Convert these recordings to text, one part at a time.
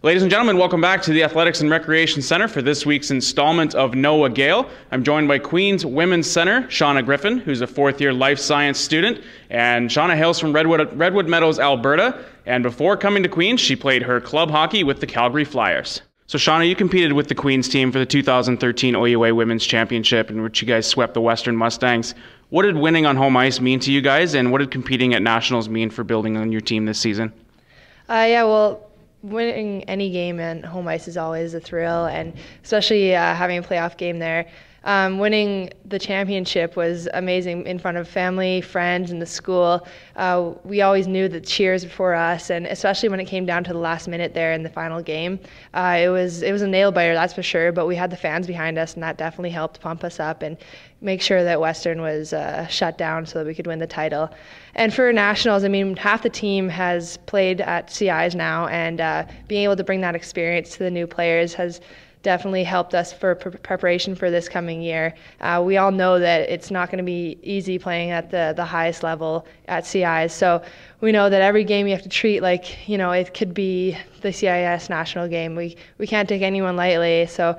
Ladies and gentlemen, welcome back to the Athletics and Recreation Center for this week's installment of Noah Gael. I'm joined by Queen's Women's Center, Shawna Griffin, who's a fourth-year life science student. And Shawna hails from Redwood Meadows, Alberta. And before coming to Queen's, she played her club hockey with the Calgary Flyers. So Shawna, you competed with the Queen's team for the 2013 OUA Women's Championship, in which you guys swept the Western Mustangs. What did winning on home ice mean to you guys, and what did competing at Nationals mean for building on your team this season? Winning any game at home ice is always a thrill, and especially having a playoff game there. Winning the championship was amazing in front of family, friends, and the school. We always knew the cheers for us, and especially when it came down to the last minute there in the final game. It was a nail-biter, that's for sure, but we had the fans behind us, and that definitely helped pump us up and make sure that Western was shut down so that we could win the title. And for Nationals, I mean, half the team has played at CIs now, and being able to bring that experience to the new players has definitely helped us for preparation for this coming year. We all know that it's not going to be easy playing at the highest level at CIs, so we know that every game you have to treat like, you know, it could be the CIS national game. We can't take anyone lightly, so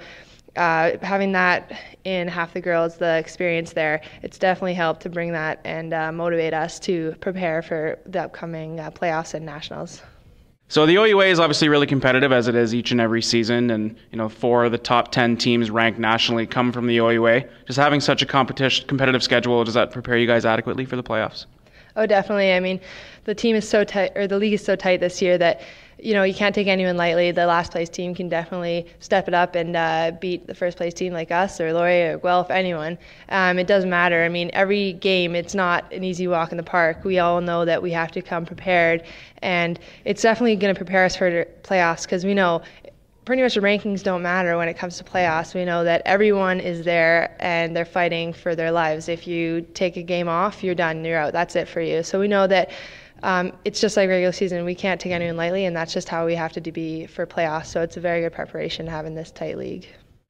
having that in half the girls, the experience there, it's definitely helped to bring that and motivate us to prepare for the upcoming playoffs and nationals. So the OUA is obviously really competitive, as it is each and every season, and 4 of the top 10 teams ranked nationally come from the OUA. Just having such a competitive schedule, does that prepare you guys adequately for the playoffs? Oh, definitely. I mean, the team is so tight, or the league is so tight this year that you can't take anyone lightly. The last place team can definitely step it up and beat the first place team like us or Laurier or Gael, anyone. It doesn't matter. I mean, every game, it's not an easy walk in the park. We all know that we have to come prepared, and it's definitely going to prepare us for playoffs, because we know pretty much the rankings don't matter when it comes to playoffs. We know that everyone is there and they're fighting for their lives. If you take a game off, you're done, you're out. That's it for you. So we know that it's just like regular season. We can't take anyone lightly, and that's just how we have to be for playoffs. So it's a very good preparation having this tight league.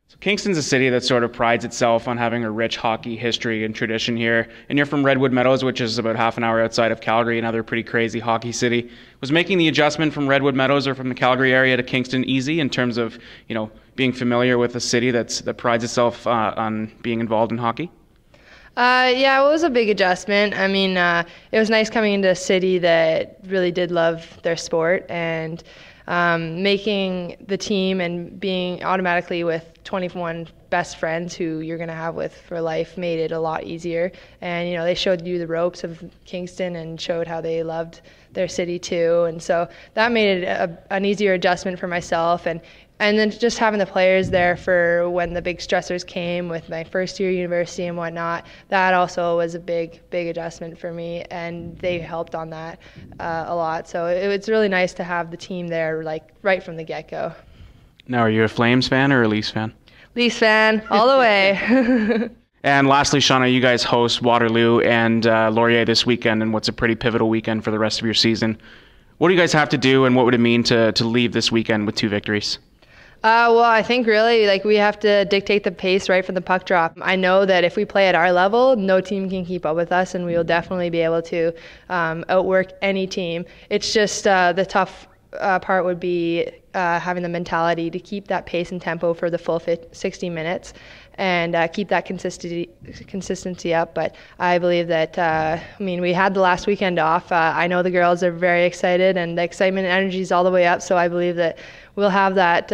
So Kingston's a city that sort of prides itself on having a rich hockey history and tradition here. And you're from Redwood Meadows, which is about half an hour outside of Calgary, another pretty crazy hockey city. Was making the adjustment from Redwood Meadows or from the Calgary area to Kingston easy in terms of, being familiar with a city that prides itself on being involved in hockey? It was a big adjustment. I mean, it was nice coming into a city that really did love their sport, and making the team and being automatically with 21 best friends who you're going to have with for life made it a lot easier. And, they showed you the ropes of Kingston and showed how they loved their city too. And so that made it an easier adjustment for myself. And then just having the players there for when the big stressors came with my first year university and whatnot, that also was a big adjustment for me, and they helped on that a lot. So it's really nice to have the team there, like, right from the get-go. Now, are you a Flames fan or a Leafs fan? Leafs fan, all the way. And lastly, Shawna, you guys host Waterloo and Laurier this weekend, and what's a pretty pivotal weekend for the rest of your season. What do you guys have to do, and what would it mean to leave this weekend with 2 victories? I think really we have to dictate the pace right from the puck drop. I know that if we play at our level, no team can keep up with us, and we will definitely be able to outwork any team. It's just the tough part would be having the mentality to keep that pace and tempo for the full 60 minutes and keep that consistency up. But I believe that, we had the last weekend off. I know the girls are very excited, and the excitement and energy is all the way up, so I believe that we'll have that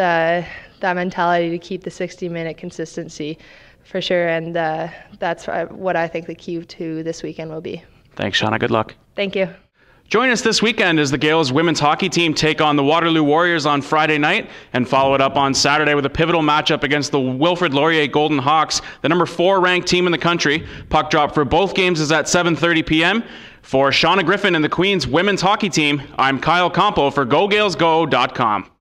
mentality to keep the 60-minute consistency for sure, and that's what I think the key to this weekend will be. Thanks, Shawna. Good luck. Thank you. Join us this weekend as the Gaels women's hockey team take on the Waterloo Warriors on Friday night, and follow it up on Saturday with a pivotal matchup against the Waterloo Laurier Golden Hawks, the number 4 ranked team in the country. Puck drop for both games is at 7:30 p.m. For Shawna Griffin and the Queen's women's hockey team, I'm Kyle Campo for GoGaelsGo.com.